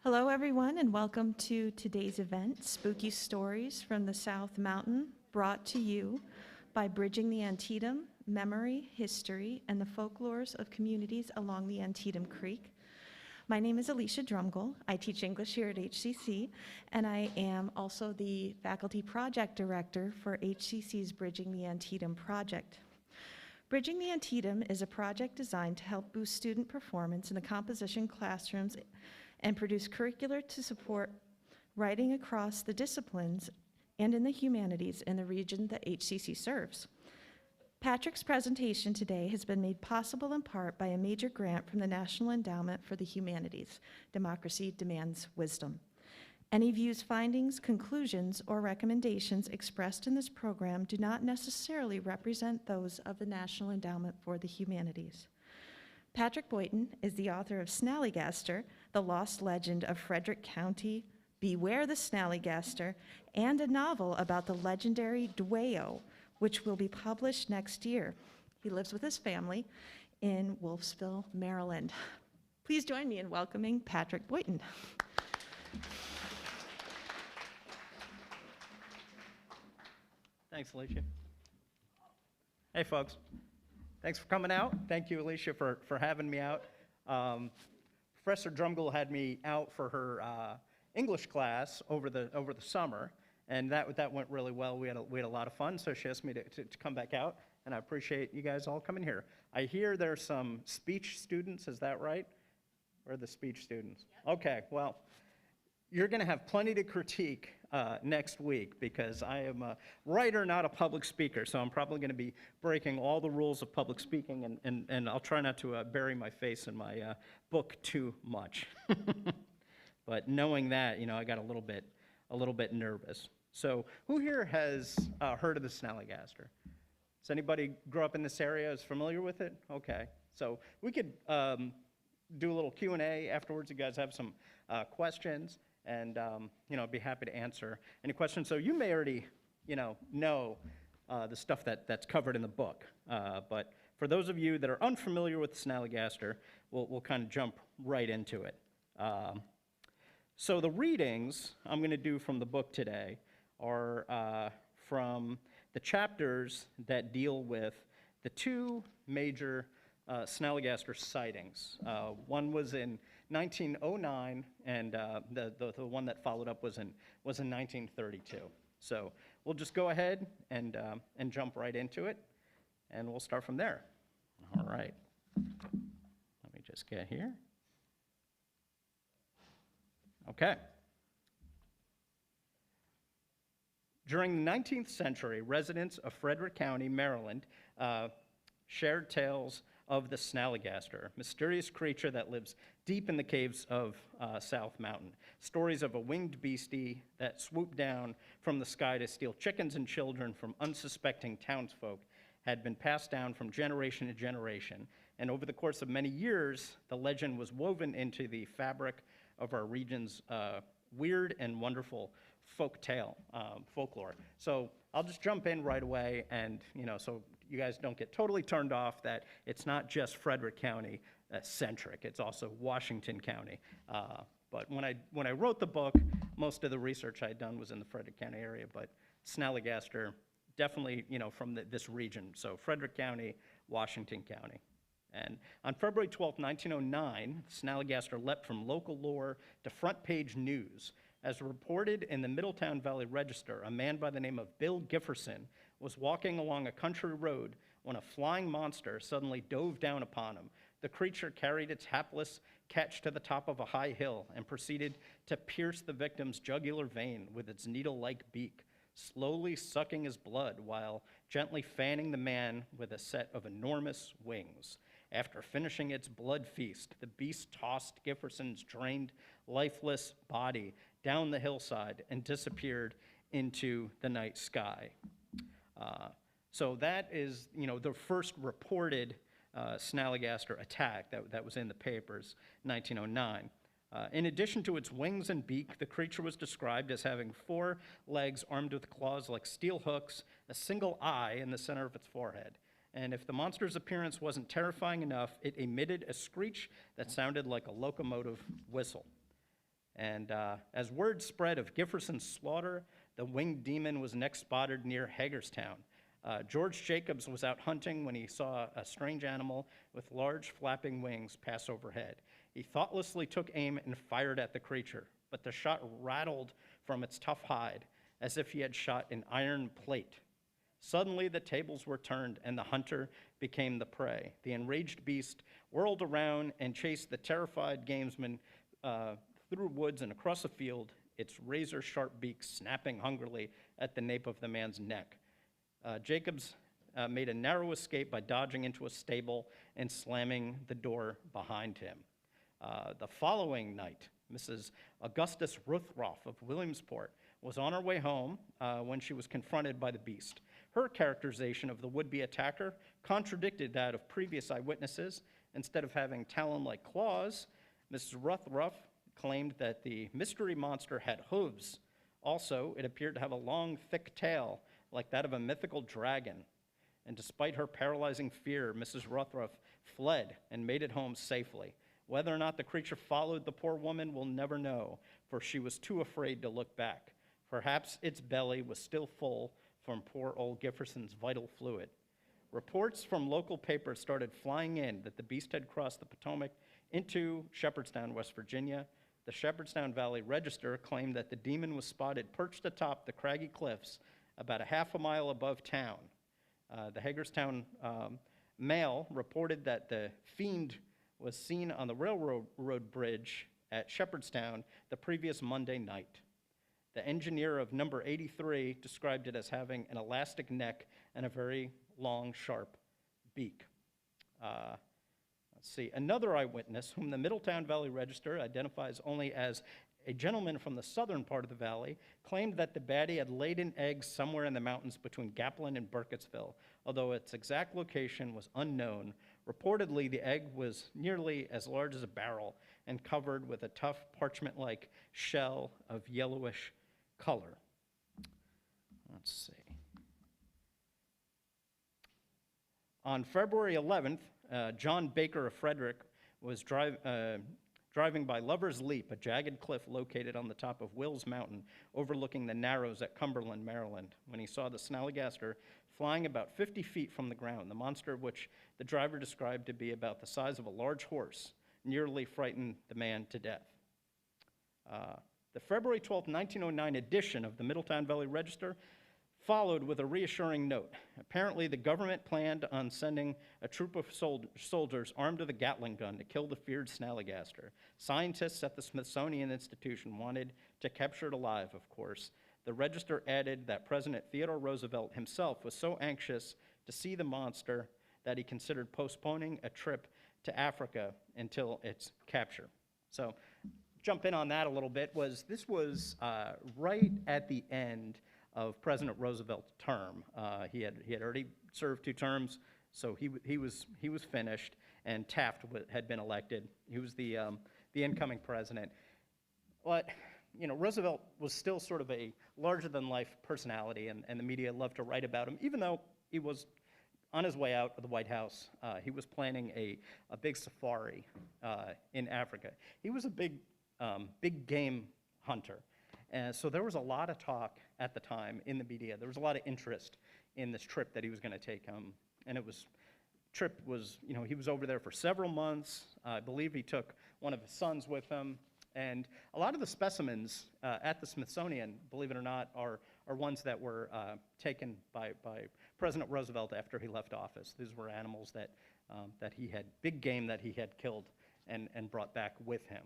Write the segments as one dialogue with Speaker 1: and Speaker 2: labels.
Speaker 1: Hello, everyone, and welcome to today's event, Spooky Stories from the South Mountain, brought to you by Bridging the Antietam, Memory, History, and the Folklores of Communities along the Antietam Creek. My name is Alicia Drumgold. I teach English here at HCC, and I am also the Faculty Project Director for HCC's Bridging the Antietam Project. Bridging the Antietam is a project designed to help boost student performance in the composition classrooms and produce curricula to support writing across the disciplines and in the humanities in the region that HCC serves. Patrick's presentation today has been made possible in part by a major grant from the National Endowment for the Humanities. Democracy demands wisdom. Any views, findings, conclusions, or recommendations expressed in this program do not necessarily represent those of the National Endowment for the Humanities. Patrick Boyton is the author of Snallygaster, The Lost Legend of Frederick County, Beware the Snallygaster, and a novel about the legendary Dwayyo, which will be published next year. He lives with his family in Wolfsville, Maryland. Please join me in welcoming Patrick Boyton.
Speaker 2: Thanks, Alicia. Hey, folks. Thanks for coming out. Thank you, Alicia, for having me out. Professor Drumgold had me out for her English class over the summer, and that went really well. We had a lot of fun, so she asked me to come back out, and I appreciate you guys all coming here. I hear there's some speech students. Is that right? Where are the speech students? Yep. Okay, well, you're going to have plenty to critique next week because I am a writer, not a public speaker, so I'm probably going to be breaking all the rules of public speaking, and I'll try not to bury my face in my book too much. But knowing that, I got a little bit nervous. So who here has heard of the Snallygaster? Does anybody grow up in this area, is familiar with it? Okay, so we could do a little Q&A afterwards. You guys have some questions. And I'd be happy to answer any questions. So you may already, know the stuff that's covered in the book. But for those of you that are unfamiliar with Snallygaster, we'll kind of jump right into it. So the readings I'm going to do from the book today are from the chapters that deal with the two major Snallygaster sightings. One was in 1909, and the one that followed up was in 1932. So we'll just go ahead and jump right into it, and we'll start from there. All right. Let me just get here. Okay. During the 19th century, residents of Frederick County, Maryland, shared tales of the Snallygaster, a mysterious creature that lives deep in the caves of South Mountain. Stories of a winged beastie that swooped down from the sky to steal chickens and children from unsuspecting townsfolk had been passed down from generation to generation. And over the course of many years, the legend was woven into the fabric of our region's weird and wonderful folklore. So I'll just jump in right away, and so you guys don't get totally turned off that it's not just Frederick County centric. It's also Washington County. But when I wrote the book, most of the research I had done was in the Frederick County area. But Snallygaster, definitely from this region. So Frederick County, Washington County. And on February 12, 1909, Snallygaster leapt from local lore to front page news. As reported in the Middletown Valley Register, a man by the name of Bill Gifferson was walking along a country road when a flying monster suddenly dove down upon him. The creature carried its hapless catch to the top of a high hill and proceeded to pierce the victim's jugular vein with its needle-like beak, slowly sucking his blood while gently fanning the man with a set of enormous wings. After finishing its blood feast, the beast tossed Gifferson's drained, lifeless body down the hillside and disappeared into the night sky. So that is, the first reported Snallygaster attack that was in the papers, 1909. In addition to its wings and beak, the creature was described as having 4 legs armed with claws like steel hooks, a single eye in the center of its forehead. And if the monster's appearance wasn't terrifying enough, it emitted a screech that sounded like a locomotive whistle. And as word spread of Gifferson's slaughter, the winged demon was next spotted near Hagerstown. George Jacobs was out hunting when he saw a strange animal with large flapping wings pass overhead. He thoughtlessly took aim and fired at the creature, but the shot rattled from its tough hide as if he had shot an iron plate. Suddenly, the tables were turned, and the hunter became the prey. The enraged beast whirled around and chased the terrified gamesman through woods and across a field, its razor-sharp beak snapping hungrily at the nape of the man's neck. Jacobs made a narrow escape by dodging into a stable and slamming the door behind him. The following night, Mrs. Augustus Ruthroff of Williamsport was on her way home when she was confronted by the beast. Her characterization of the would-be attacker contradicted that of previous eyewitnesses. Instead of having talon-like claws, Mrs. Ruthroff claimed that the mystery monster had hooves. Also, it appeared to have a long, thick tail, like that of a mythical dragon. And despite her paralyzing fear, Mrs. Ruthroff fled and made it home safely. Whether or not the creature followed the poor woman, we'll never know, for she was too afraid to look back. Perhaps its belly was still full from poor old Gifferson's vital fluid. Reports from local papers started flying in that the beast had crossed the Potomac into Shepherdstown, West Virginia. The Shepherdstown Valley Register claimed that the demon was spotted perched atop the craggy cliffs about a half a mile above town. The Hagerstown Mail reported that the fiend was seen on the railroad bridge at Shepherdstown the previous Monday night. The engineer of number 83 described it as having an elastic neck and a very long, sharp beak. Let's see, another eyewitness, whom the Middletown Valley Register identifies only as a gentleman from the southern part of the valley, claimed that the baddie had laid an egg somewhere in the mountains between Gaplin and Burkittsville, although its exact location was unknown. Reportedly, the egg was nearly as large as a barrel and covered with a tough parchment-like shell of yellowish color. Let's see. On February 11th, John Baker of Frederick was driving by Lover's Leap, a jagged cliff located on the top of Wills Mountain, overlooking the Narrows at Cumberland, Maryland, when he saw the Snallygaster flying about 50 feet from the ground. The monster, which the driver described to be about the size of a large horse, nearly frightened the man to death. The February 12, 1909 edition of the Middletown Valley Register followed with a reassuring note. Apparently, the government planned on sending a troop of soldiers armed with a Gatling gun to kill the feared Snalgaster. Scientists at the Smithsonian Institution wanted to capture it alive, of course. The Register added that President Theodore Roosevelt himself was so anxious to see the monster that he considered postponing a trip to Africa until its capture. So, jump in on that a little bit. This was right at the end of President Roosevelt's term. He had already served 2 terms, so he was finished, and Taft had been elected. He was the incoming president. But Roosevelt was still sort of a larger-than-life personality, and the media loved to write about him, even though he was on his way out of the White House. He was planning a big safari in Africa. He was a big game hunter. And so there was a lot of talk at the time in the media. There was a lot of interest in this trip that he was going to take. And he was over there for several months. I believe he took one of his sons with him. And a lot of the specimens at the Smithsonian, believe it or not, are ones that were taken by President Roosevelt after he left office. These were animals that he had, big game that he had killed and brought back with him.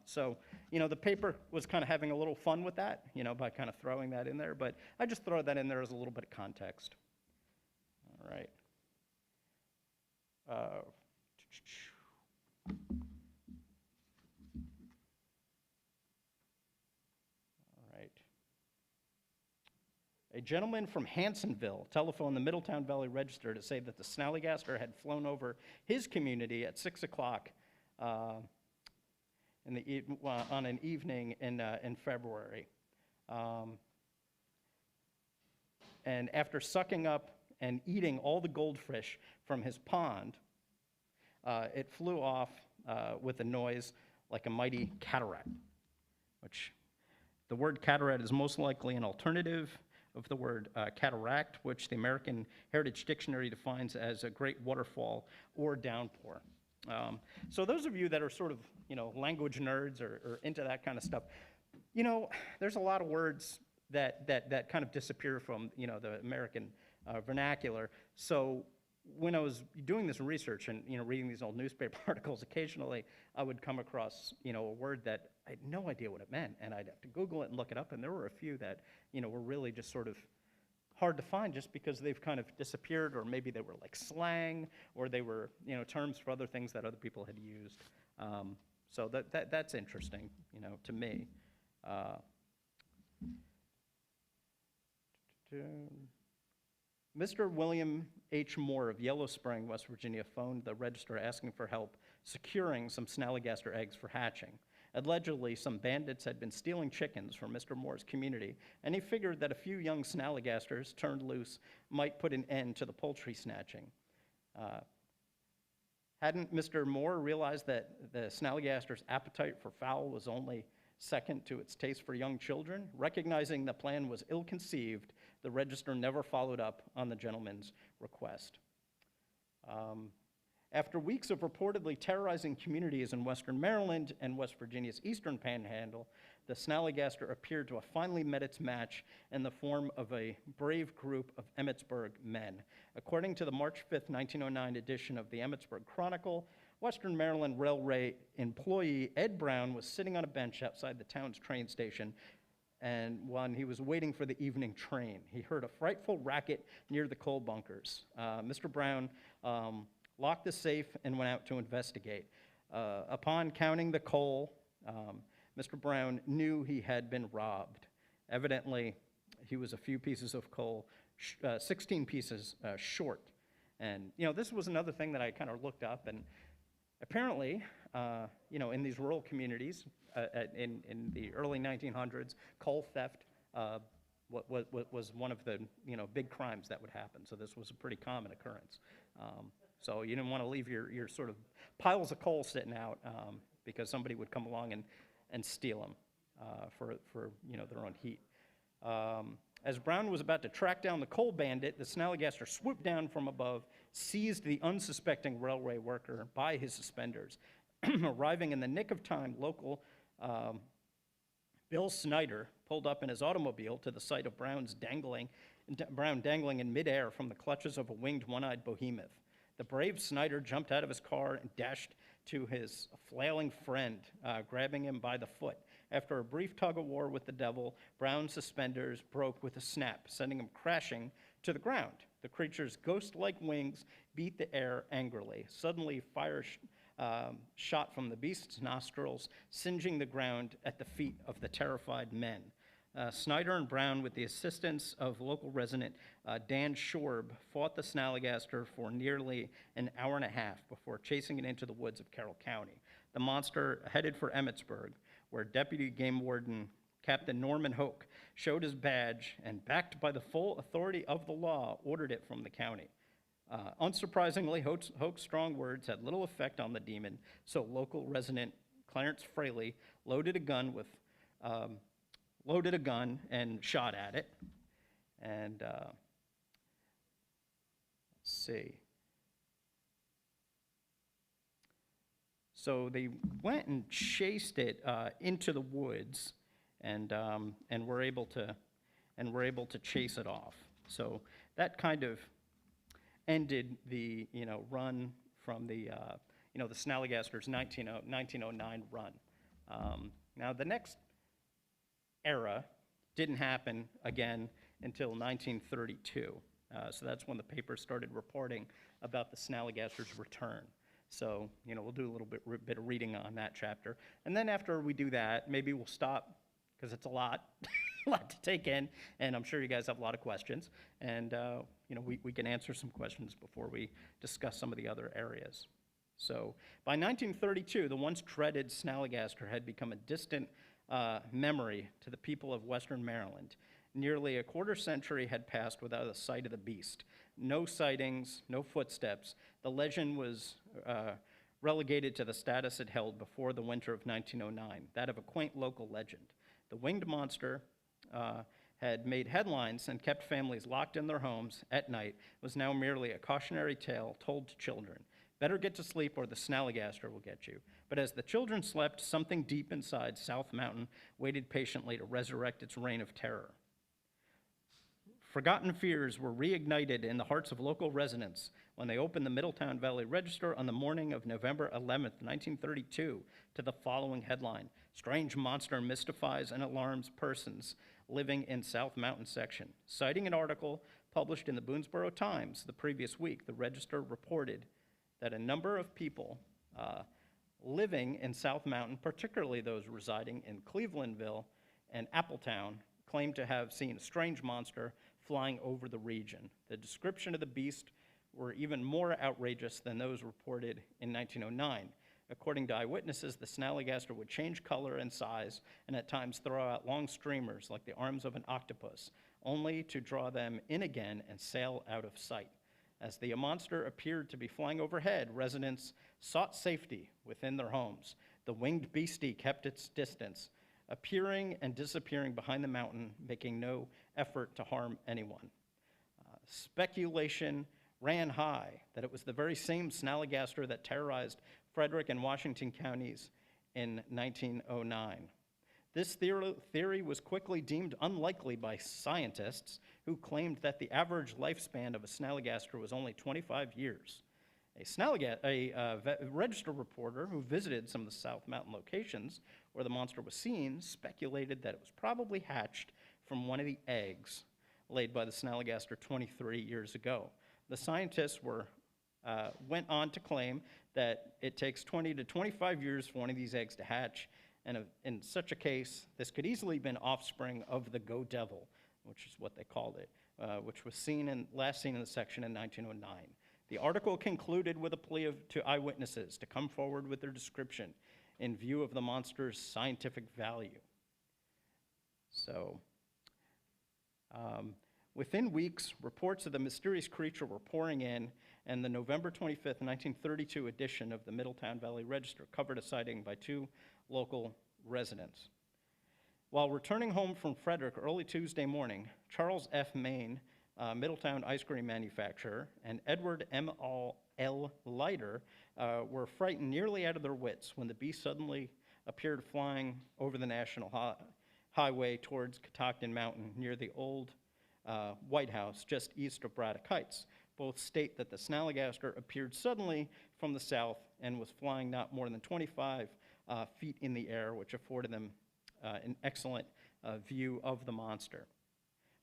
Speaker 2: So, the paper was kind of having a little fun with that, by kind of throwing that in there. But I just throw that in there as a little bit of context. All right. All right. A gentleman from Hansonville telephoned the Middletown Valley Register to say that the Snallygaster had flown over his community at 6 o'clock on an evening in February. And after sucking up and eating all the goldfish from his pond, it flew off with a noise like a mighty cataract. which the word cataract is most likely an alternative of the word cataract, which the American Heritage Dictionary defines as a great waterfall or downpour. So those of you that are sort of, language nerds or into that kind of stuff, there's a lot of words that kind of disappear from, the American vernacular. So when I was doing this research and, reading these old newspaper articles, occasionally I would come across, a word that I had no idea what it meant, and I'd have to Google it and look it up, and there were a few that, were really just sort of hard to find just because they've kind of disappeared, or maybe they were like slang, or they were, terms for other things that other people had used. So that's interesting, to me. Mr. William H. Moore of Yellow Spring, West Virginia, phoned the register asking for help securing some Snallygaster eggs for hatching. Allegedly, some bandits had been stealing chickens from Mr. Moore's community, and he figured that a few young Snallygasters turned loose might put an end to the poultry snatching. Hadn't Mr. Moore realized that the Snallygaster's appetite for fowl was only second to its taste for young children? Recognizing the plan was ill-conceived, the register never followed up on the gentleman's request. After weeks of reportedly terrorizing communities in western Maryland and West Virginia's eastern panhandle, the Snallygaster appeared to have finally met its match in the form of a brave group of Emmitsburg men. According to the March 5th, 1909 edition of the Emmitsburg Chronicle, Western Maryland Railway employee Ed Brown was sitting on a bench outside the town's train station, and when he was waiting for the evening train, he heard a frightful racket near the coal bunkers. Mr. Brown locked the safe and went out to investigate. Upon counting the coal, Mr. Brown knew he had been robbed. Evidently, he was a few pieces of coal, 16 pieces short. And, this was another thing that I kind of looked up, and apparently, in these rural communities in the early 1900s, coal theft was one of the, big crimes that would happen. So this was a pretty common occurrence. So you didn't want to leave your sort of piles of coal sitting out because somebody would come along and steal them for their own heat. As Brown was about to track down the coal bandit, the Snallygaster swooped down from above, seized the unsuspecting railway worker by his suspenders. Arriving in the nick of time, local Bill Snyder pulled up in his automobile to the sight of Brown dangling in midair from the clutches of a winged one-eyed behemoth. The brave Snyder jumped out of his car and dashed to his flailing friend, grabbing him by the foot. After a brief tug-of-war with the devil, Brown's suspenders broke with a snap, sending him crashing to the ground. The creature's ghost-like wings beat the air angrily. Suddenly, fire shot from the beast's nostrils, singeing the ground at the feet of the terrified men. Snyder and Brown, with the assistance of local resident Dan Shorb, fought the Snallygaster for nearly an hour and a half before chasing it into the woods of Carroll County. The monster headed for Emmitsburg, where Deputy Game Warden Captain Norman Hoke showed his badge and, backed by the full authority of the law, ordered it from the county. Unsurprisingly, Hoke's strong words had little effect on the demon, so local resident Clarence Fraley loaded a gun and shot at it. And let's see. So they went and chased it into the woods, and were able to chase it off. So that kind of ended the run from the the Snallygaster's 1909 run. Now the next era didn't happen again until 1932. So that's when the paper started reporting about the Snallygaster's return. So, we'll do a little bit of reading on that chapter. And then after we do that, maybe we'll stop, because it's a lot, a lot to take in, and I'm sure you guys have a lot of questions. And, we can answer some questions before we discuss some of the other areas. So by 1932, the once dreaded Snallygaster had become a distant memory to the people of Western Maryland. Nearly a quarter century had passed without a sight of the beast. No sightings, no footsteps. The legend was relegated to the status it held before the winter of 1909, that of a quaint local legend. The winged monster had made headlines and kept families locked in their homes at night was now merely a cautionary tale told to children. Better get to sleep or the Snallygaster will get you. But as the children slept, something deep inside South Mountain waited patiently to resurrect its reign of terror. Forgotten fears were reignited in the hearts of local residents when they opened the Middletown Valley Register on the morning of November 11th, 1932, to the following headline: "Strange monster mystifies and alarms persons living in South Mountain section." Citing an article published in the Boonesboro Times the previous week, the Register reported that a number of people living in South Mountain, particularly those residing in Clevelandville and Appletown, claimed to have seen a strange monster flying over the region. The description of the beast were even more outrageous than those reported in 1909. According to eyewitnesses, the Snallygaster would change color and size and at times throw out long streamers like the arms of an octopus, only to draw them in again and sail out of sight. As the monster appeared to be flying overhead, residents sought safety within their homes. The winged beastie kept its distance, appearing and disappearing behind the mountain, making no effort to harm anyone. Speculation ran high that it was the very same Snalgaster that terrorized Frederick and Washington counties in 1909. This theory was quickly deemed unlikely by scientists who claimed that the average lifespan of a Snallygaster was only 25 years. A Register reporter who visited some of the South Mountain locations where the monster was seen speculated that it was probably hatched from one of the eggs laid by the Snallygaster 23 years ago. The scientists went on to claim that it takes 20 to 25 years for one of these eggs to hatch, and in such a case, this could easily have been offspring of the Go Devil, which is what they called it, which was last seen in the section in 1909. The article concluded with a plea to eyewitnesses to come forward with their description in view of the monster's scientific value. So, within weeks, reports of the mysterious creature were pouring in, and the November 25th, 1932 edition of the Middletown Valley Register covered a sighting by two local residents. While returning home from Frederick early Tuesday morning, Charles F. Main, Middletown ice cream manufacturer, and Edward M. L. Leiter were frightened nearly out of their wits when the beast suddenly appeared flying over the National Highway towards Catoctin Mountain near the old White House just east of Braddock Heights. Both state that the Snalgaster appeared suddenly from the south and was flying not more than 25 feet in the air, which afforded them an excellent view of the monster.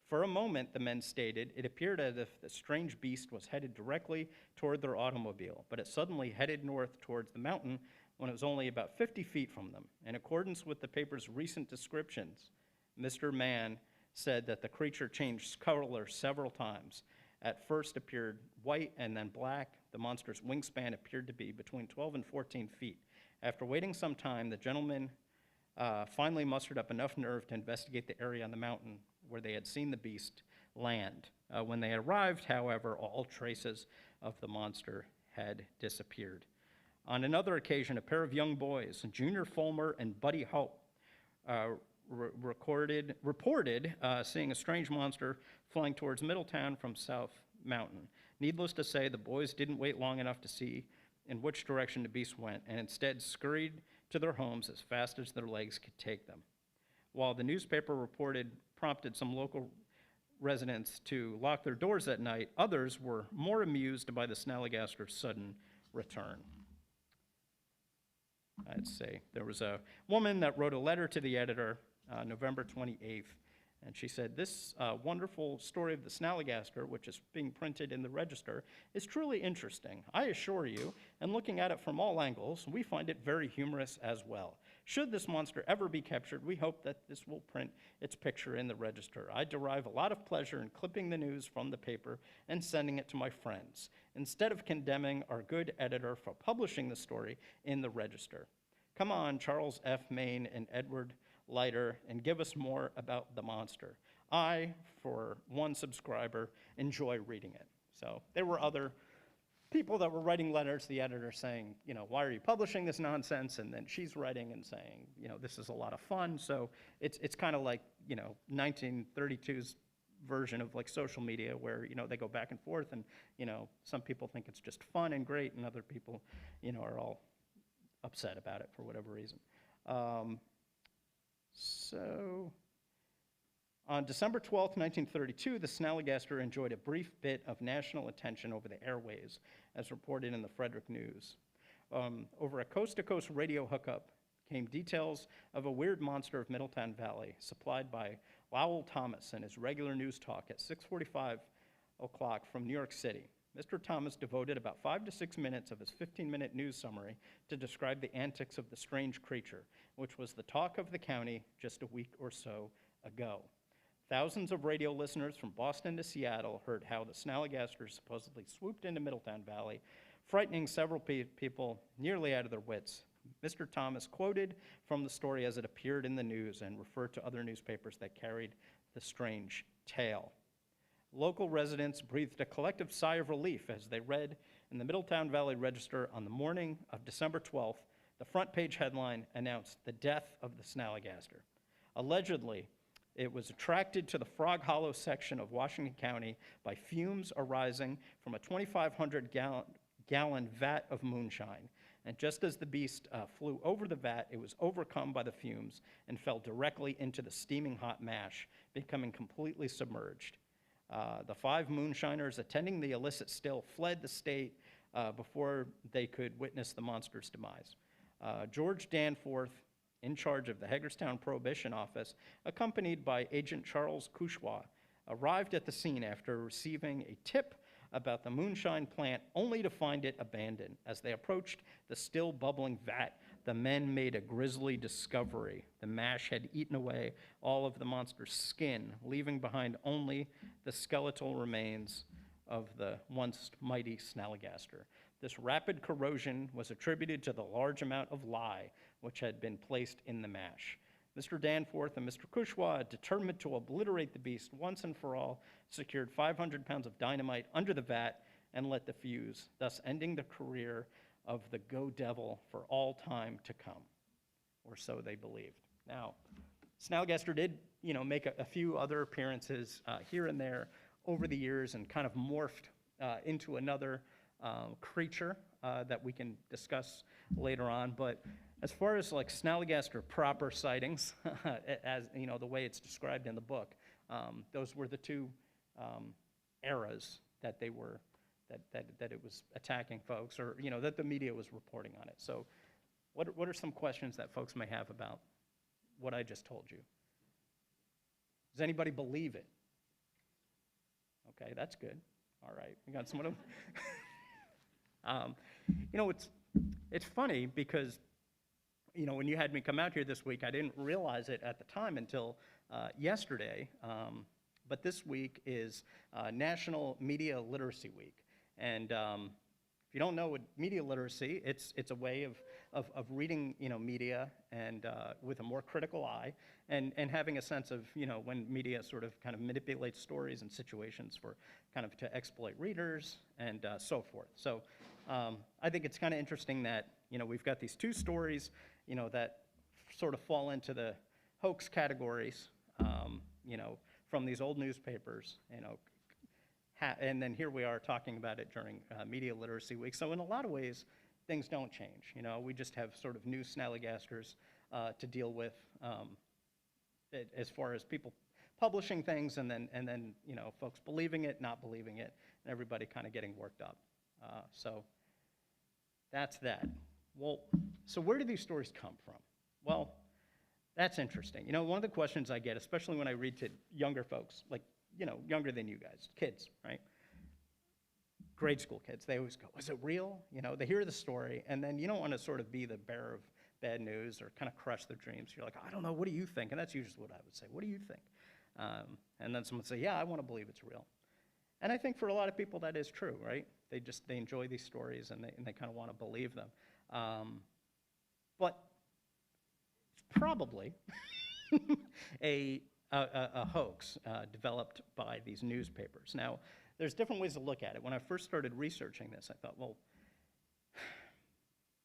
Speaker 2: For a moment, the men stated, it appeared as if the strange beast was headed directly toward their automobile, but it suddenly headed north towards the mountain when it was only about 50 feet from them. In accordance with the paper's recent descriptions, Mr. Mann said that the creature changed color several times. At first appeared white and then black. The monster's wingspan appeared to be between 12 and 14 feet. After waiting some time, the gentleman finally mustered up enough nerve to investigate the area on the mountain where they had seen the beast land. When they arrived, however, all traces of the monster had disappeared. On another occasion, a pair of young boys, Junior Fulmer and Buddy Hope, reported seeing a strange monster flying towards Middletown from South Mountain. Needless to say, the boys didn't wait long enough to see in which direction the beast went, and instead scurried to their homes as fast as their legs could take them. While the newspaper prompted some local residents to lock their doors at night, others were more amused by the Snallygaster's sudden return. I'd say there was a woman that wrote a letter to the editor November 28th, and she said, this wonderful story of the Snallygaster, which is being printed in the Register, is truly interesting. I assure you, and looking at it from all angles, we find it very humorous as well. Should this monster ever be captured, we hope that this will print its picture in the Register. I derive a lot of pleasure in clipping the news from the paper and sending it to my friends, instead of condemning our good editor for publishing the story in the Register. Come on, Charles F. Main and Edward Leiter, and give us more about the monster. I, for one subscriber, enjoy reading it. So there were other people that were writing letters to the editor saying, why are you publishing this nonsense? And then she's writing and saying, this is a lot of fun. So it's kind of like, 1932's version of like social media where, they go back and forth and, some people think it's just fun and great and other people, are all upset about it for whatever reason. So on December 12th, 1932, the Snallygaster enjoyed a brief bit of national attention over the airways, as reported in the Frederick News. Over a coast-to-coast radio hookup came details of a weird monster of Middletown Valley, supplied by Lowell Thomas in his regular news talk at 6:45 o'clock from New York City. Mr. Thomas devoted about 5 to 6 minutes of his 15-minute news summary to describe the antics of the strange creature, which was the talk of the county just a week or so ago. Thousands of radio listeners from Boston to Seattle heard how the Snalgaster supposedly swooped into Middletown Valley, frightening several people nearly out of their wits. Mr. Thomas quoted from the story as it appeared in the news and referred to other newspapers that carried the strange tale. Local residents breathed a collective sigh of relief as they read in the Middletown Valley Register on the morning of December 12th, the front page headline announced the death of the Snalgaster. Allegedly, it was attracted to the Frog Hollow section of Washington County by fumes arising from a 2,500-gallon vat of moonshine. And just as the beast flew over the vat, it was overcome by the fumes and fell directly into the steaming hot mash, becoming completely submerged. The 5 moonshiners attending the illicit still fled the state before they could witness the monster's demise. George Danforth, in charge of the Hagerstown Prohibition Office, accompanied by Agent Charles Couchois, arrived at the scene after receiving a tip about the moonshine plant, only to find it abandoned. As they approached the still bubbling vat, the men made a grisly discovery. The mash had eaten away all of the monster's skin, leaving behind only the skeletal remains of the once mighty Snalgaster. This rapid corrosion was attributed to the large amount of lye which had been placed in the mash. Mr. Danforth and Mr. Couchois, determined to obliterate the beast once and for all, secured 500 pounds of dynamite under the vat and lit the fuse, thus ending the career of the Go Devil for all time to come, or so they believed. Now, Snalgaster did, make a few other appearances here and there over the years and kind of morphed into another creature that we can discuss later on. But as far as like Snalgaster proper sightings, as the way it's described in the book, those were the two eras that they were that it was attacking folks, or that the media was reporting on it. So, what are some questions that folks may have about what I just told you? Does anybody believe it? Okay, that's good. All right, we got some of them. It's funny because, when you had me come out here this week, I didn't realize it at the time until yesterday. But this week is National Media Literacy Week. And if you don't know what media literacy, it's a way of reading, media and with a more critical eye and having a sense of, when media sort of kind of manipulates stories and situations for kind of to exploit readers and so forth. So I think it's kind of interesting that, we've got these two stories, that sort of fall into the hoax categories, from these old newspapers, and then here we are talking about it during Media Literacy Week. So in a lot of ways, things don't change. We just have sort of new Snallygasters to deal with as far as people publishing things, and then folks believing it, not believing it, and everybody kind of getting worked up. So that's that. Well, so where do these stories come from? Well, that's interesting. One of the questions I get, especially when I read to younger folks, like, younger than you guys, kids, right? Grade school kids, they always go, is it real? They hear the story, and then you don't want to sort of be the bearer of bad news or kind of crush their dreams. You're like, I don't know, what do you think? And that's usually what I would say, what do you think? And then someone would say, yeah, I want to believe it's real. And I think for a lot of people that is true, right? They enjoy these stories and they kind of want to believe them. But it's probably a hoax developed by these newspapers. Now, there's different ways to look at it. When I first started researching this, I thought, well,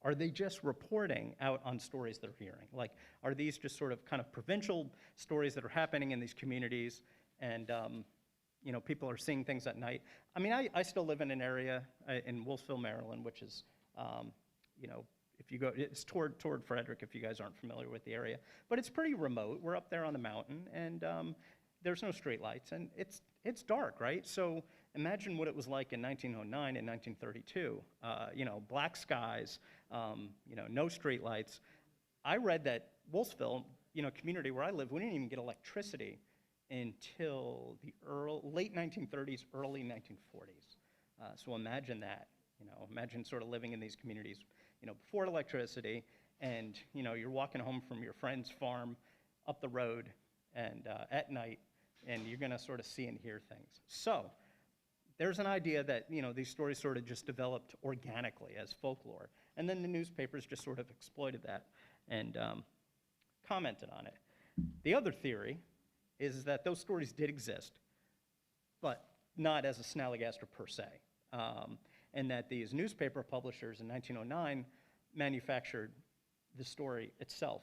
Speaker 2: are they just reporting out on stories they're hearing? Like, are these just sort of kind of provincial stories that are happening in these communities, and people are seeing things at night? I mean, I still live in an area in Wolfville, Maryland, which is, if you go, it's toward Frederick, if you guys aren't familiar with the area. But it's pretty remote. We're up there on the mountain, and there's no streetlights, and it's dark, right? So imagine what it was like in 1909 and 1932. Black skies, no streetlights. I read that Wolfville, community where I live, we didn't even get electricity until the late 1930s, early 1940s. So imagine that. Imagine sort of living in these communities, before electricity, and you're walking home from your friend's farm up the road, and at night, and you're going to sort of see and hear things. So there's an idea that these stories sort of just developed organically as folklore, and then the newspapers just sort of exploited that and commented on it. The other theory is that those stories did exist, but not as a Snallygaster per se, and that these newspaper publishers in 1909 manufactured the story itself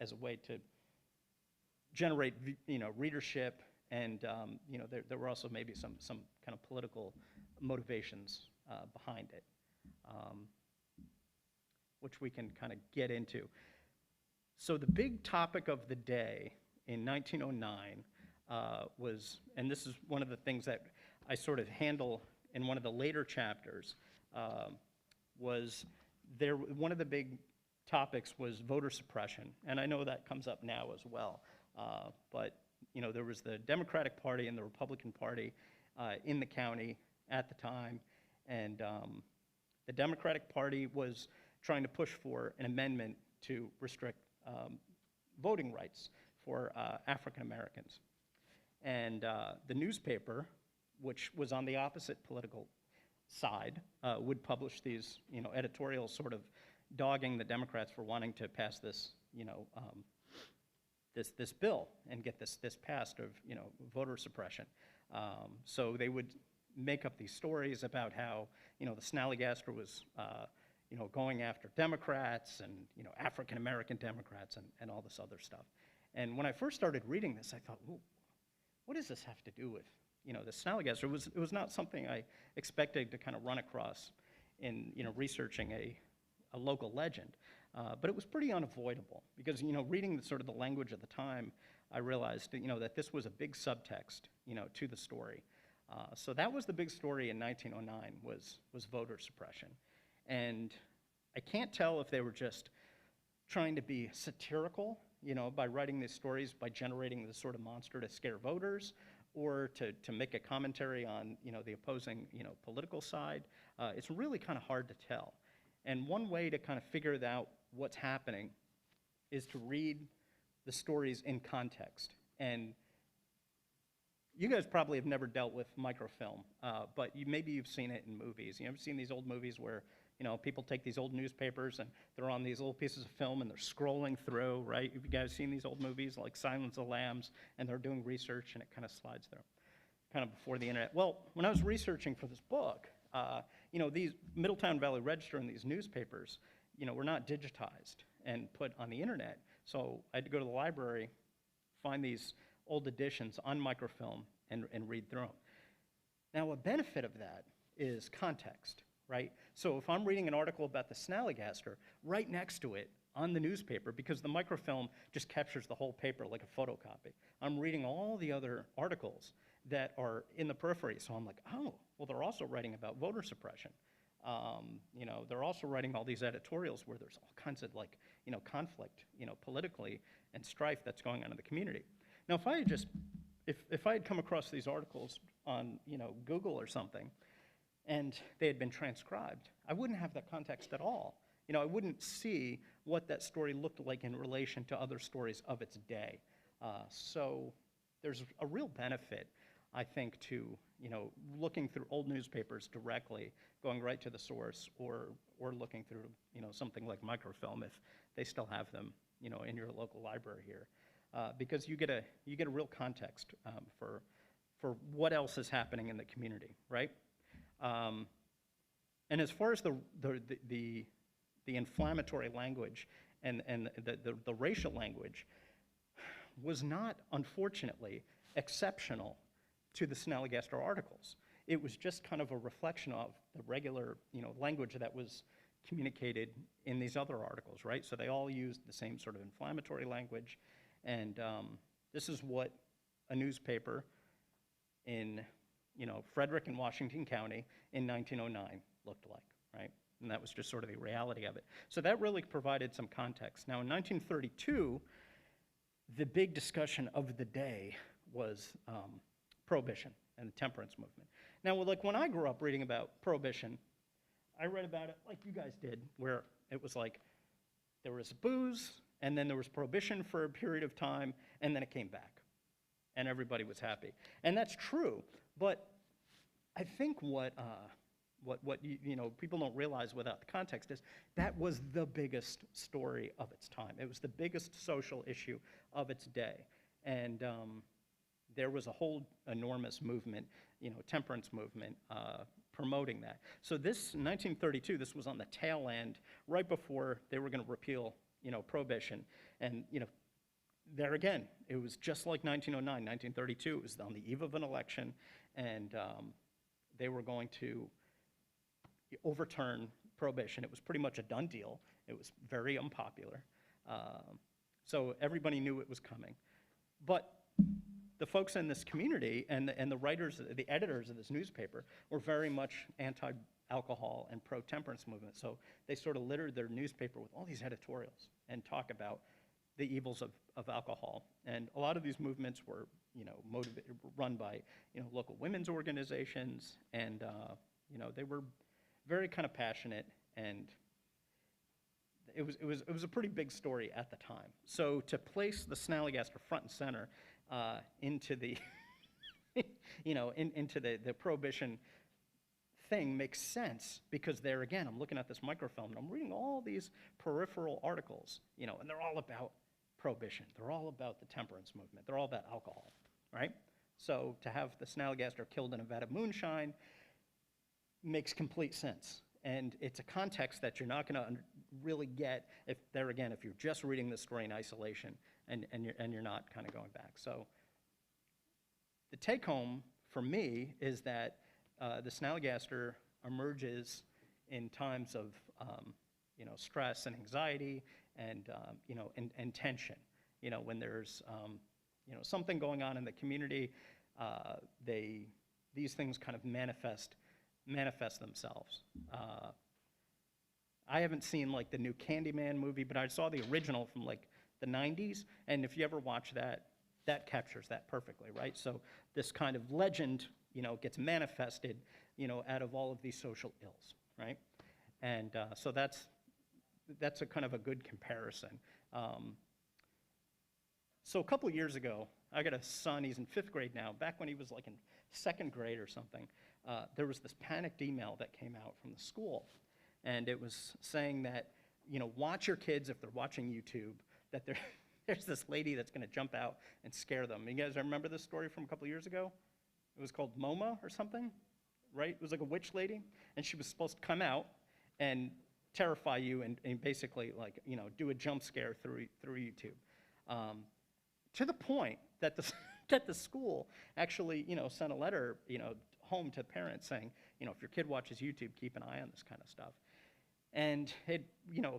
Speaker 2: as a way to generate readership, and there were also maybe some kind of political motivations behind it, which we can kind of get into. So the big topic of the day in 1909 was, and this is one of the things that I sort of handle in one of the later chapters, one of the big topics was voter suppression, and I know that comes up now as well. But there was the Democratic Party and the Republican Party in the county at the time, and the Democratic Party was trying to push for an amendment to restrict voting rights for African Americans. And the newspaper, which was on the opposite political side, would publish these editorials sort of dogging the Democrats for wanting to pass this this bill and get this passed of voter suppression. So they would make up these stories about how the Snallygaster was going after Democrats and African American Democrats and all this other stuff. And when I first started reading this, I thought, ooh, what does this have to do with the Snallygaster? It was not something I expected to kind of run across in researching a local legend. But it was pretty unavoidable because, reading the sort of the language of the time, I realized, that this was a big subtext, to the story. So that was the big story in 1909 was voter suppression. And I can't tell if they were just trying to be satirical, by writing these stories, by generating this sort of monster to scare voters, or to make a commentary on, the opposing, political side. It's really kind of hard to tell. And one way to kind of figure out what's happening is to read the stories in context. And you guys probably have never dealt with microfilm, but maybe you've seen it in movies. You've seen these old movies where people take these old newspapers and they're on these little pieces of film and they're scrolling through, right? Have you guys seen these old movies like Silence of the Lambs, and they're doing research and it kind of slides through, kind of before the internet? Well, when I was researching for this book, these Middletown Valley Register and these newspapers, were not digitized and put on the internet. So I had to go to the library, find these old editions on microfilm, and read through them. Now, a benefit of that is context, right? So if I'm reading an article about the Snallygaster, right next to it on the newspaper, because the microfilm just captures the whole paper like a photocopy, I'm reading all the other articles that are in the periphery. So I'm like, oh, well, they're also writing about voter suppression. They're also writing all these editorials where there's all kinds of conflict, politically, and strife that's going on in the community. Now, if I had come across these articles on, Google or something, and they had been transcribed, I wouldn't have that context at all. I wouldn't see what that story looked like in relation to other stories of its day. So there's a real benefit, I think, to looking through old newspapers directly, going right to the source, or looking through something like microfilm if they still have them in your local library here, because you get a real context for for what else is happening in the community, right? And as far as the inflammatory language and the racial language was not, unfortunately, exceptional to the Snallygaster articles. It was just kind of a reflection of the regular, language that was communicated in these other articles, right? So they all used the same sort of inflammatory language, and this is what a newspaper in, Frederick and Washington County in 1909 looked like, right? And that was just sort of the reality of it. So that really provided some context. Now, in 1932, the big discussion of the day was Prohibition and the temperance movement. Now, like when I grew up reading about Prohibition, I read about it like you guys did, where it was like there was booze, and then there was Prohibition for a period of time, and then it came back, and everybody was happy. And that's true, but I think what people don't realize without the context is that was the biggest story of its time. It was the biggest social issue of its day, and there was a whole enormous movement, temperance movement, promoting that. So this, 1932, this was on the tail end, right before they were going to repeal, Prohibition, and there again, it was just like 1909, 1932. It was on the eve of an election, and they were going to overturn Prohibition. It was pretty much a done deal. It was very unpopular. So everybody knew it was coming. But the folks in this community and the writers, the editors of this newspaper were very much anti-alcohol and pro-temperance movement. So they sort of littered their newspaper with all these editorials and talk about the evils of alcohol. And a lot of these movements were, run by, local women's organizations, and, they were very kind of passionate, and it was a pretty big story at the time. So to place the Snallygaster front and center into the, into the Prohibition thing makes sense, because there again, I'm looking at this microfilm and I'm reading all these peripheral articles, and they're all about Prohibition. They're all about the temperance movement. They're all about alcohol, right? So to have the Snallygaster killed in a vat of moonshine makes complete sense. And it's a context that you're not going to really get if you're just reading the story in isolation and you're not kind of going back. So the take home for me is that the Snallygaster emerges in times of stress and anxiety and and tension. When there's something going on in the community, these things kind of manifest themselves. I haven't seen like the new Candyman movie, but I saw the original from like the 90s, and if you ever watch that, that captures that perfectly, right? So this kind of legend, gets manifested, out of all of these social ills, right? And so that's a kind of a good comparison. So a couple of years ago, I got a son, he's in 5th grade now. Back when he was like in 2nd grade or something, there was this panicked email that came out from the school. And it was saying that, watch your kids if they're watching YouTube, that there's this lady that's going to jump out and scare them. You guys remember this story from a couple of years ago? It was called Moma or something, right? It was like a witch lady, and she was supposed to come out and terrify you and basically like, do a jump scare through YouTube. To the point that the school actually, sent a letter, home to parents saying, if your kid watches YouTube, keep an eye on this kind of stuff. And it,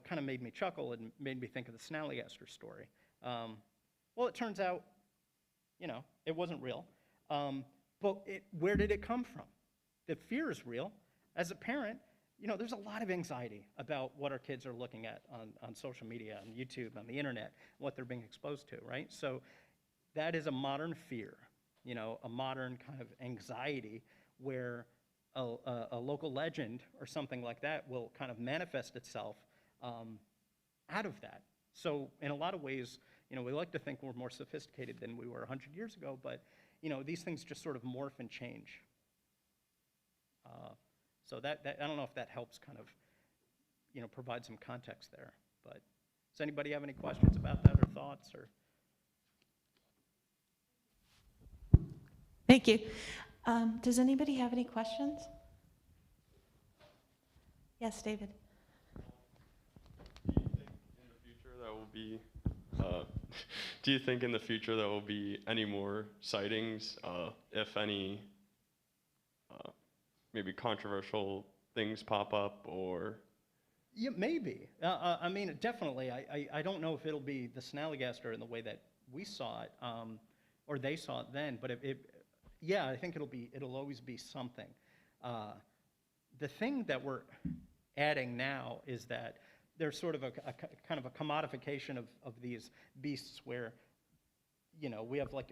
Speaker 2: kind of made me chuckle and made me think of the Snallygaster story. Well, it turns out, it wasn't real. But where did it come from? The fear is real. As a parent, there's a lot of anxiety about what our kids are looking at on social media, on YouTube, on the internet, what they're being exposed to, right? So that is a modern fear, a modern kind of anxiety where a local legend or something like that will kind of manifest itself out of that. So in a lot of ways, we like to think we're more sophisticated than we were 100 years ago, but these things just sort of morph and change. So that I don't know if that helps kind of, provide some context there. But does anybody have any questions about that or thoughts or?
Speaker 1: Thank you. Does anybody have any questions? Yes, David.
Speaker 3: Do you think in the future there will be any more sightings, if any, maybe controversial things pop up, or?
Speaker 2: Yeah, maybe. I mean, definitely. I don't know if it'll be the Snallygaster in the way that we saw it, or they saw it then. But yeah, I think it'll always be something. The thing that we're adding now is that there's sort of a kind of a commodification of these beasts where, we have like,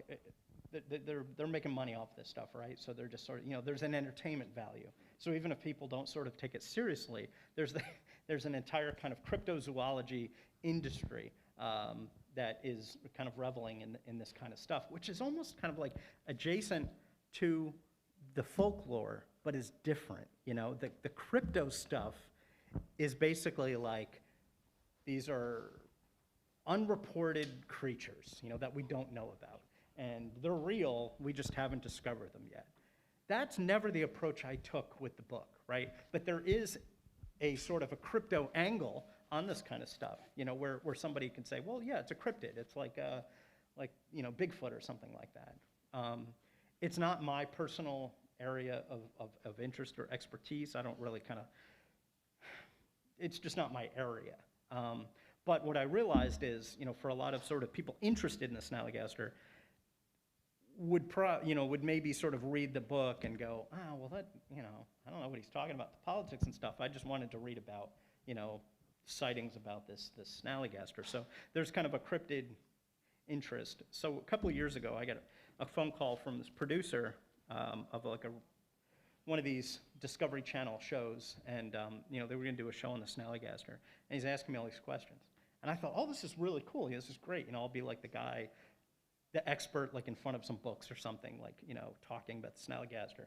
Speaker 2: they're making money off this stuff, right? So they're just sort of, there's an entertainment value. So even if people don't sort of take it seriously, there's an entire kind of cryptozoology industry that is kind of reveling in this kind of stuff, which is almost kind of like adjacent to the folklore, but is different. The crypto stuff is basically like, these are unreported creatures, that we don't know about. And they're real, we just haven't discovered them yet. That's never the approach I took with the book, right? But there is a sort of a crypto angle on this kind of stuff, where somebody can say, well, yeah, it's a cryptid. It's like Bigfoot or something like that. It's not my personal area of interest or expertise. I don't really it's just not my area. But what I realized is, for a lot of sort of people interested in the Snalgaster, would maybe sort of read the book and go, oh, well, that, I don't know what he's talking about, the politics and stuff. I just wanted to read about, sightings about this Snallygaster. So there's kind of a cryptid interest. So a couple of years ago, I got a phone call from this producer of like one of these Discovery Channel shows, and they were going to do a show on the Snallygaster, and he's asking me all these questions. And I thought, oh, this is really cool. This is great. I'll be like the expert, like in front of some books or something, like, talking about the Snallygaster.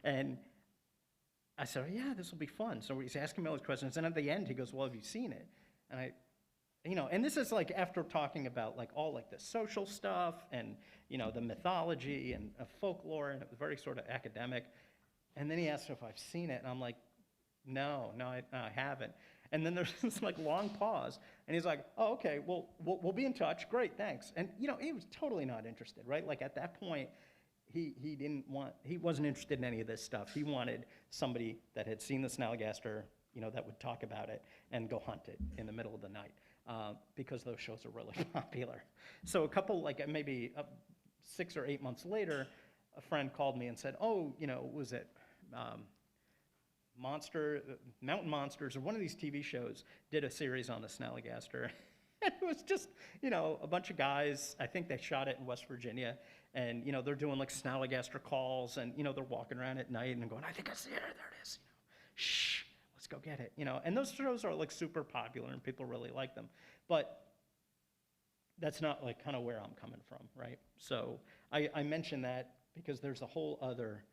Speaker 2: And I said, oh, yeah, this will be fun. So he's asking me all these questions, and at the end, he goes, well, have you seen it? And and this is like after talking about like all like the social stuff and, the mythology and folklore, and it was very sort of academic. And then he asked if I've seen it, and I'm like, no, I haven't. And then there's this like long pause, and he's like, oh, okay, well, we'll be in touch. Great, thanks. And, he was totally not interested, right? Like at that point, he wasn't interested in any of this stuff. He wanted somebody that had seen the Snalgaster, that would talk about it and go hunt it in the middle of the night, because those shows are really popular. So a couple, like maybe 6 or 8 months later, a friend called me and said, oh, was it Mountain Monsters, or one of these TV shows did a series on the Snallygaster. It was just, a bunch of guys, I think they shot it in West Virginia, and, they're doing like Snallygaster calls, and, they're walking around at night and going, I think I see it, there it is, shh, let's go get it, and those shows are like super popular and people really like them. But that's not like kind of where I'm coming from, right? So I mention that because there's a whole other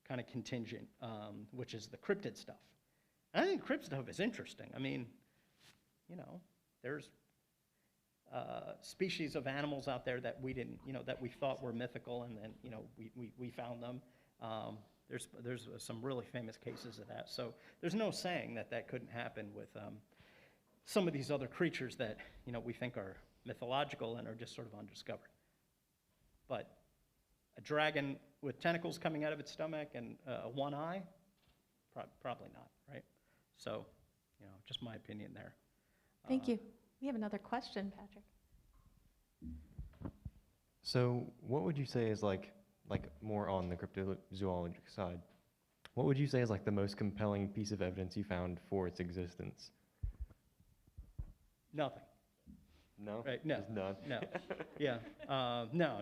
Speaker 2: kind of contingent, which is the cryptid stuff. And I think cryptid stuff is interesting. I mean, there's species of animals out there that we didn't, that we thought were mythical, and then, we found them. There's some really famous cases of that. So there's no saying that couldn't happen with some of these other creatures that, we think are mythological and are just sort of undiscovered. But a dragon with tentacles coming out of its stomach and one eye, probably not, right? So, just my opinion there.
Speaker 1: Thank you. We have another question, Patrick.
Speaker 4: So what would you say is like more on the cryptozoologic side, what would you say is like the most compelling piece of evidence you found for its existence?
Speaker 2: Nothing.
Speaker 4: No?
Speaker 2: Right, no.
Speaker 4: Just none?
Speaker 2: No. Yeah. No.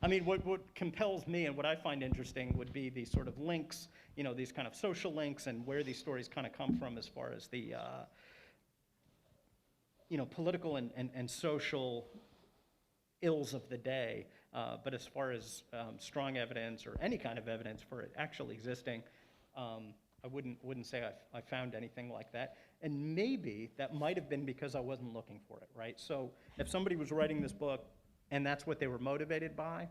Speaker 2: I mean, what compels me and what I find interesting would be these sort of links, these kind of social links, and where these stories kind of come from as far as the, political and social ills of the day. But as far as strong evidence or any kind of evidence for it actually existing, I wouldn't say I found anything like that. And maybe that might have been because I wasn't looking for it, right? So if somebody was writing this book and that's what they were motivated by,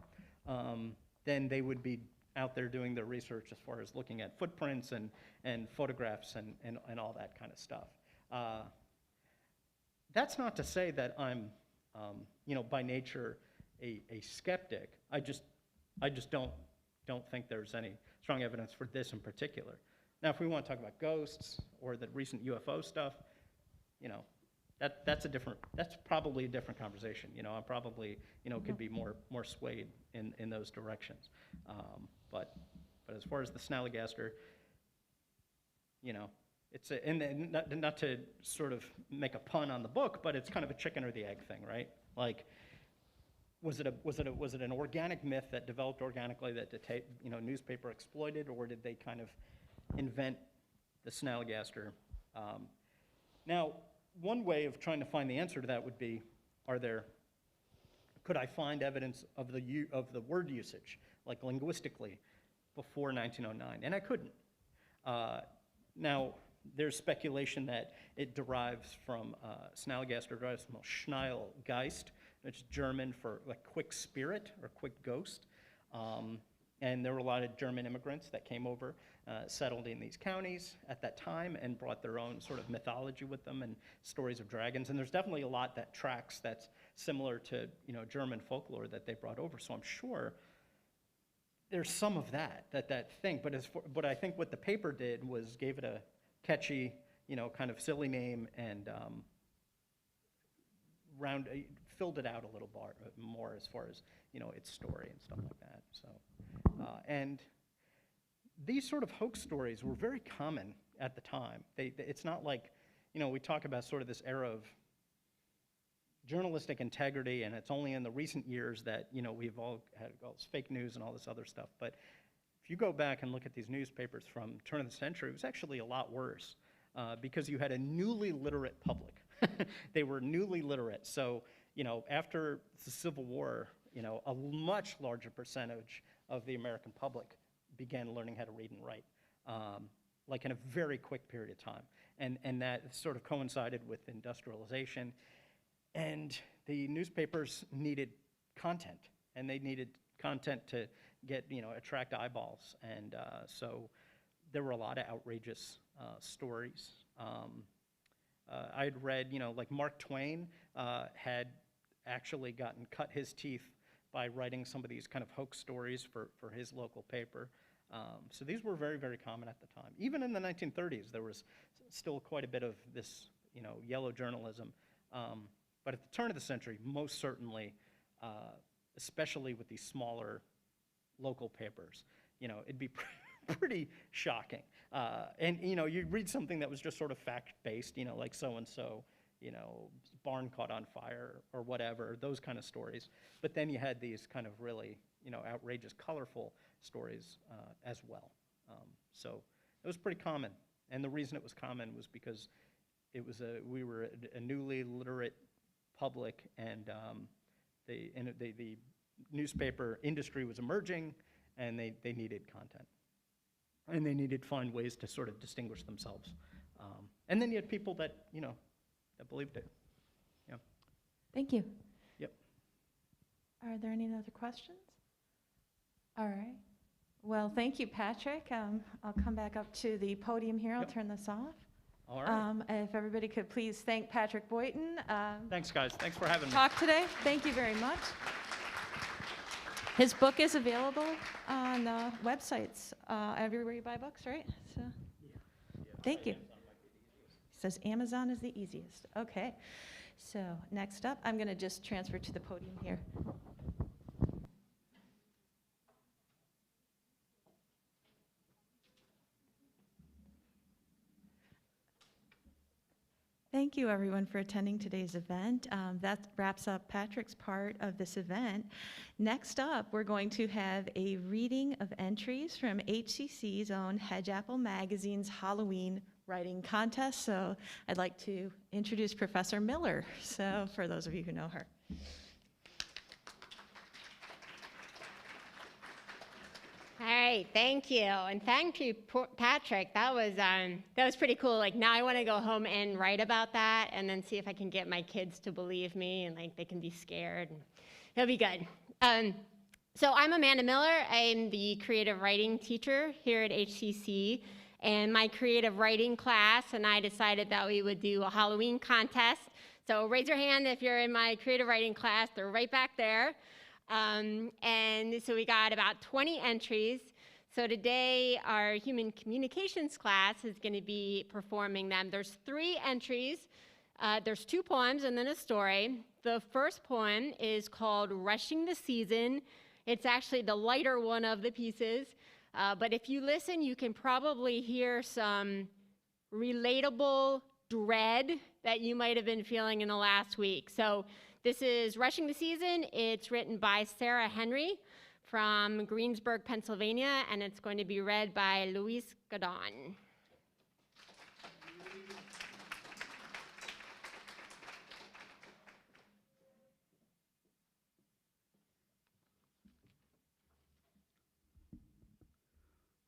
Speaker 2: then they would be out there doing their research as far as looking at footprints and photographs and all that kind of stuff. That's not to say that I'm, by nature a skeptic. I just don't think there's any strong evidence for this in particular. Now, if we want to talk about ghosts or the recent UFO stuff, that's probably a different conversation. I probably, could be more swayed in those directions. But as far as the Snallygaster, it's and not to sort of make a pun on the book, but it's kind of a chicken or the egg thing, right? Like, was it an organic myth that developed organically that the newspaper exploited, or did they kind of invent the Snalgaster? Now, one way of trying to find the answer to that would be, could I find evidence of the word usage, like linguistically, before 1909? And I couldn't. Now, there's speculation that it derives from, Snalgaster derives from Snalgaist, which is German for like quick spirit or quick ghost. And there were a lot of German immigrants that came over, settled in these counties at that time, and brought their own sort of mythology with them and stories of dragons. And there's definitely a lot that tracks that's similar to German folklore that they brought over. So I'm sure there's some of that thing. But I think what the paper did was gave it a catchy, kind of silly name, and filled it out a little more as far as its story and stuff like that. So, and these sort of hoax stories were very common at the time. It's not like, we talk about sort of this era of journalistic integrity, and it's only in the recent years that we've all had all this fake news and all this other stuff. But if you go back and look at these newspapers from turn of the century, it was actually a lot worse because you had a newly literate public. They were newly literate. So, after the Civil War, a much larger percentage of the American public began learning how to read and write, like in a very quick period of time. And that sort of coincided with industrialization. And the newspapers needed content, and they needed content to get, attract eyeballs. And so there were a lot of outrageous stories. I had read, like Mark Twain had actually cut his teeth by writing some of these kind of hoax stories for his local paper. So these were very, very common at the time. Even in the 1930s, there was still quite a bit of this, yellow journalism. But at the turn of the century, most certainly, especially with these smaller local papers, it'd be pretty shocking. And, you'd read something that was just sort of fact-based, like so-and-so, barn caught on fire or whatever, those kind of stories. But then you had these kind of really, outrageous, colorful stories as well. So it was pretty common. And the reason it was common was because we were a newly literate public, and the newspaper industry was emerging, and they needed content. And they needed to find ways to sort of distinguish themselves. And then you had people that, that believed it. Yeah.
Speaker 1: Thank you.
Speaker 2: Yep.
Speaker 1: Are there any other questions? All right. Well, thank you, Patrick. I'll come back up to the podium here. I'll
Speaker 2: Yep.
Speaker 1: turn this off.
Speaker 2: All right.
Speaker 1: If everybody could please thank Patrick Boyton.
Speaker 2: Thanks, guys. Thanks for having me.
Speaker 1: Talk today. Thank you very much. His book is available on websites everywhere you buy books, right? So, thank you. He says Amazon is the easiest. Okay. So next up, I'm going to just transfer to the podium here. Thank you, everyone, for attending today's event. That wraps up Patrick's part of this event. Next up, we're going to have a reading of entries from HCC's own Hedgeapple Magazine's Halloween writing contest. So I'd like to introduce Professor Miller, so for those of you who know her.
Speaker 5: All right, thank you, and thank you, Patrick. That was pretty cool. Like, now I want to go home and write about that, and then see if I can get my kids to believe me, and like they can be scared. And it'll be good. So I'm Amanda Miller. I'm the creative writing teacher here at HCC. And my creative writing class and I decided that we would do a Halloween contest. So raise your hand if you're in my creative writing class. They're right back there. And so we got about 20 entries. So today our human communications class is going to be performing them. There's 3 entries. There's 2 poems and then a story. The first poem is called Rushing the Season. It's actually the lighter one of the pieces. But if you listen, you can probably hear some relatable dread that you might have been feeling in the last week. So this is Rushing the Season. It's written by Sarah Henry from Greensburg, Pennsylvania, and it's going to be read by Luis Gadon.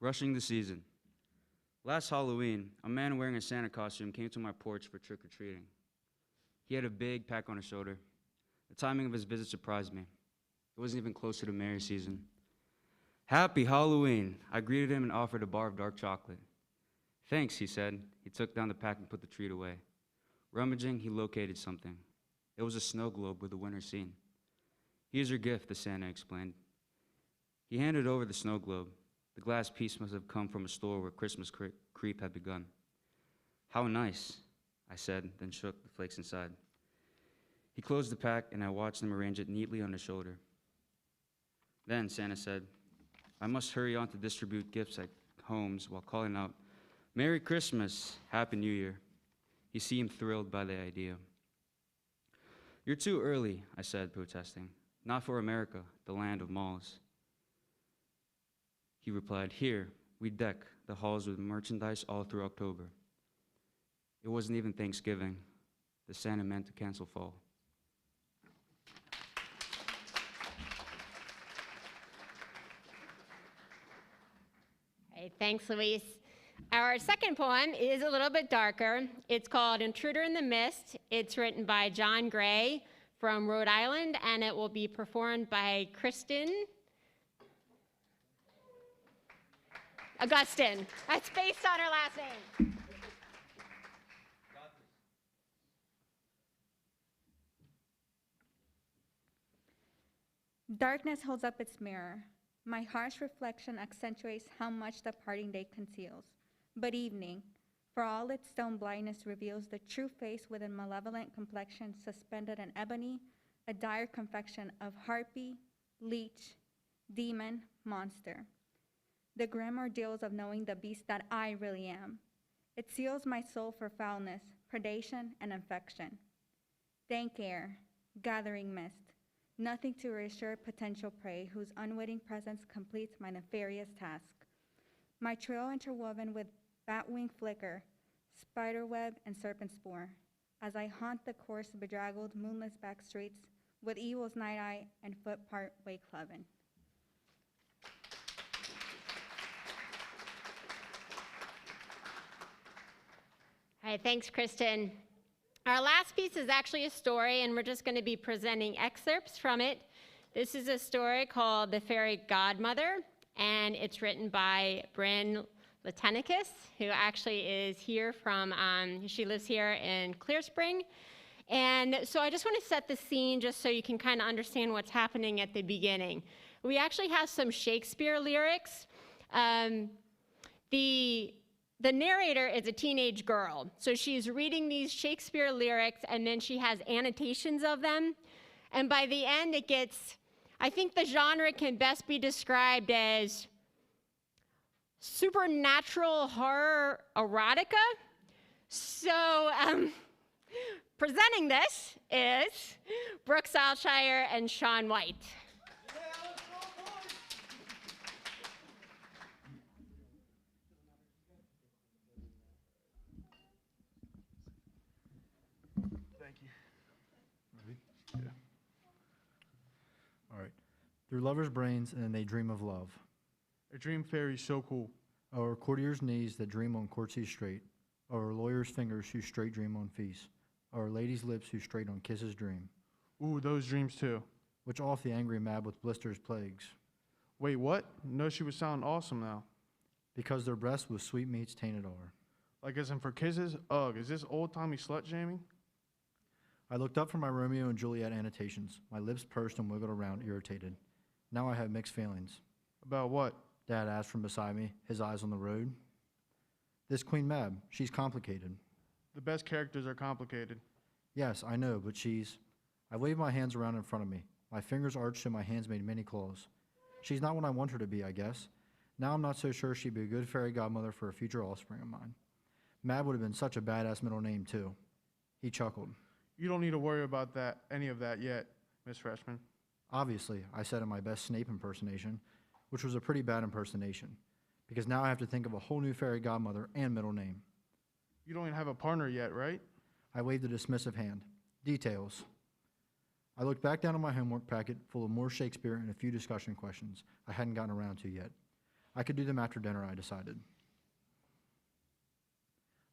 Speaker 6: Rushing the season. Last Halloween, a man wearing a Santa costume came to my porch for trick-or-treating. He had a big pack on his shoulder. The timing of his visit surprised me. It wasn't even close to the merry season. Happy Halloween! I greeted him and offered a bar of dark chocolate. Thanks, he said. He took down the pack and put the treat away. Rummaging, he located something. It was a snow globe with a winter scene. Here's your gift, the Santa explained. He handed over the snow globe. The glass piece must have come from a store where Christmas creep had begun. How nice, I said, then shook the flakes inside. He closed the pack, and I watched him arrange it neatly on his shoulder. Then Santa said, I must hurry on to distribute gifts at homes while calling out, Merry Christmas, Happy New Year. He seemed thrilled by the idea. You're too early, I said, protesting. Not for America, the land of malls. He replied, here, we deck the halls with merchandise all through October. It wasn't even Thanksgiving. The Santa meant to cancel fall.
Speaker 5: Hey, thanks, Luis. Our second poem is a little bit darker. It's called Intruder in the Mist. It's written by John Gray from Rhode Island, and it will be performed by Kristen Augustine. That's based on her last name.
Speaker 7: Darkness holds up its mirror. My harsh reflection accentuates how much the parting day conceals. But evening, for all its stone blindness, reveals the true face with a malevolent complexion suspended in ebony, a dire confection of harpy, leech, demon, monster. The grim ordeals of knowing the beast that I really am. It seals my soul for foulness, predation, and infection. Dank air, gathering mist, nothing to reassure potential prey whose unwitting presence completes my nefarious task. My trail interwoven with batwing flicker, spiderweb, and serpent spore, as I haunt the coarse, bedraggled, moonless back streets with evil's night eye and foot part way cloven.
Speaker 5: All right, thanks, Kristen. Our last piece is actually a story, and we're just going to be presenting excerpts from it. This is a story called The Fairy Godmother, and it's written by Bryn Latanicus, who actually is here from, she lives here in Clear Spring. And so I just want to set the scene just so you can kind of understand what's happening at the beginning. We actually have some Shakespeare lyrics. The narrator is a teenage girl, so she's reading these Shakespeare lyrics, and then she has annotations of them. And by the end, it gets, I think the genre can best be described as supernatural horror erotica. So presenting this is Brooke Salshire and Sean White.
Speaker 8: All right. Through lovers' brains, and they dream of love.
Speaker 9: A dream fairy so cool.
Speaker 8: Our courtiers' knees that dream on courtesies straight. Our lawyers' fingers who straight dream on feasts. Our ladies' lips who straight on kisses dream.
Speaker 9: Ooh, those dreams too.
Speaker 8: which off the angry mab with blisters plagues,
Speaker 9: Wait, what? No, she would sound awesome now.
Speaker 8: because their breasts with sweetmeats tainted o'er.
Speaker 9: Like as in for kisses? Ugh, is this old-timey slut-shaming?
Speaker 8: I looked up from my Romeo and Juliet annotations. My lips pursed and wiggled around, irritated. Now I have mixed feelings.
Speaker 9: About what?
Speaker 8: Dad asked from beside me, his eyes on the road. This Queen Mab, she's complicated.
Speaker 9: The best characters are complicated.
Speaker 8: Yes, I know, but she's... I waved my hands around in front of me. My fingers arched and my hands made many claws. She's not what I want her to be, I guess. Now I'm not so sure she'd be a good fairy godmother for a future offspring of mine. Mab would have been such a badass middle name, too. He chuckled.
Speaker 9: You don't need to worry about that, any of that yet, Miss Freshman.
Speaker 8: Obviously, I said in my best Snape impersonation, which was a pretty bad impersonation, because now I have to think of a whole new fairy godmother and middle name.
Speaker 9: You don't even have a partner yet, right?
Speaker 8: I waved a dismissive hand. Details. I looked back down at my homework packet full of more Shakespeare and a few discussion questions I hadn't gotten around to yet. I could do them after dinner, I decided.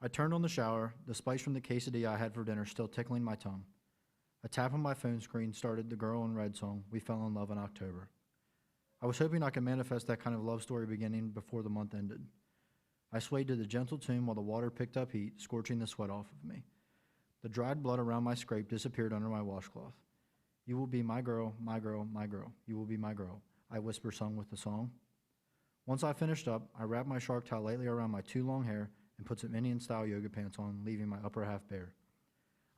Speaker 8: I turned on the shower, the spice from the quesadilla I had for dinner still tickling my tongue. A tap on my phone screen started the Girl in Red song, We Fell in Love in October. I was hoping I could manifest that kind of love story beginning before the month ended. I swayed to the gentle tune while the water picked up heat, scorching the sweat off of me. The dried blood around my scrape disappeared under my washcloth. You will be my girl, my girl, my girl. You will be my girl, I whisper sung with the song. Once I finished up, I wrapped my shark towel lightly around my too long hair and put some Indian-style yoga pants on, leaving my upper half bare.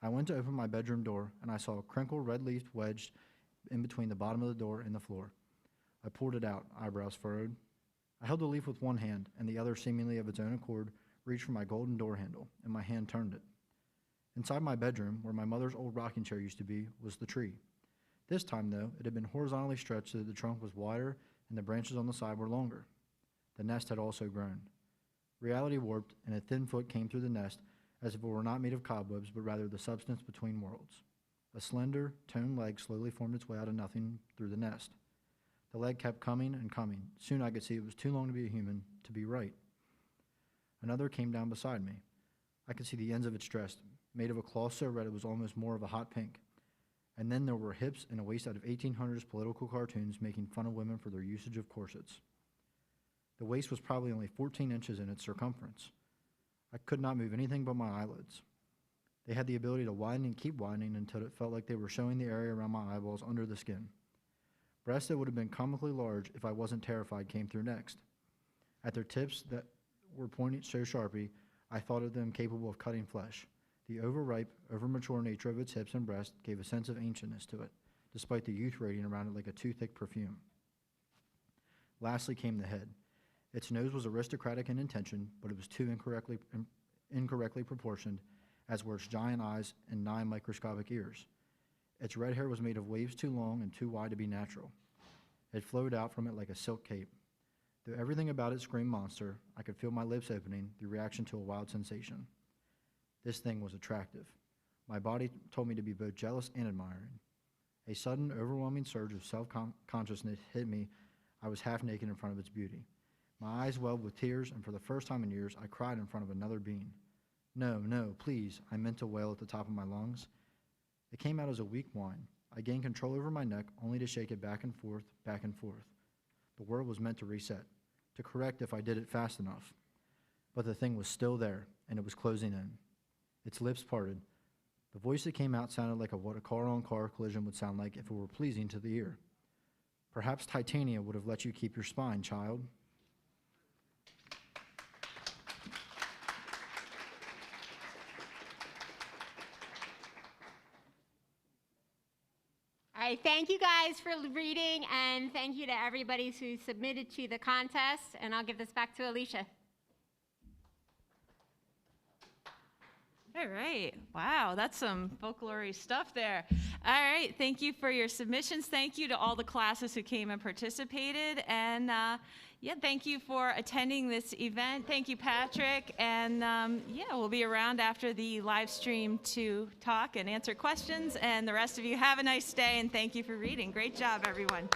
Speaker 8: I went to open my bedroom door, and I saw a crinkled red leaf wedged in between the bottom of the door and the floor. I pulled it out, eyebrows furrowed. I held the leaf with one hand, and the other, seemingly of its own accord, reached for my golden door handle, and my hand turned it. Inside my bedroom, where my mother's old rocking chair used to be, was the tree. This time, though, it had been horizontally stretched so that the trunk was wider and the branches on the side were longer. The nest had also grown. Reality warped, and a thin foot came through the nest, as if it were not made of cobwebs, but rather the substance between worlds. A slender, toned leg slowly formed its way out of nothing through the nest. The leg kept coming and coming. Soon I could see it was too long to be a human, to be right. Another came down beside me. I could see the ends of its dress, made of a cloth so red it was almost more of a hot pink. And then there were hips and a waist out of 1800s political cartoons making fun of women for their usage of corsets. The waist was probably only 14 inches in its circumference. I could not move anything but my eyelids. They had the ability to widen and keep widening until it felt like they were showing the area around my eyeballs under the skin. Breasts that would have been comically large if I wasn't terrified came through next. At their tips that were pointed so sharply, I thought of them capable of cutting flesh. The overripe, overmature nature of its hips and breast gave a sense of ancientness to it, despite the youth radiating around it like a too-thick perfume. Lastly came the head. Its nose was aristocratic in intention, but it was too incorrectly proportioned, as were its giant eyes and 9 microscopic ears. Its red hair was made of waves too long and too wide to be natural. It flowed out from it like a silk cape. Though everything about it screamed monster, I could feel my lips opening, the reaction to a wild sensation. This thing was attractive. My body told me to be both jealous and admiring. A sudden, overwhelming surge of self-consciousness hit me. I was half naked in front of its beauty. My eyes welled with tears, and for the first time in years, I cried in front of another being. No, no, please, I meant to wail at the top of my lungs. It came out as a weak whine. I gained control over my neck, only to shake it back and forth, back and forth. The world was meant to reset, to correct if I did it fast enough. But the thing was still there, and it was closing in. Its lips parted. The voice that came out sounded like what a car-on-car collision would sound like if it were pleasing to the ear. Perhaps Titania would have let you keep your spine, child.
Speaker 5: All right, thank you guys for reading, and thank you to everybody who submitted to the contest, and I'll give this back to Alicia.
Speaker 1: All right. Wow, that's some folklore stuff there. All right. Thank you for your submissions. Thank you to all the classes who came and participated. And yeah, thank you for attending this event. Thank you, Patrick. And yeah, we'll be around after the live stream to talk and answer questions. And the rest of you have a nice day. And thank you for reading. Great job, everyone.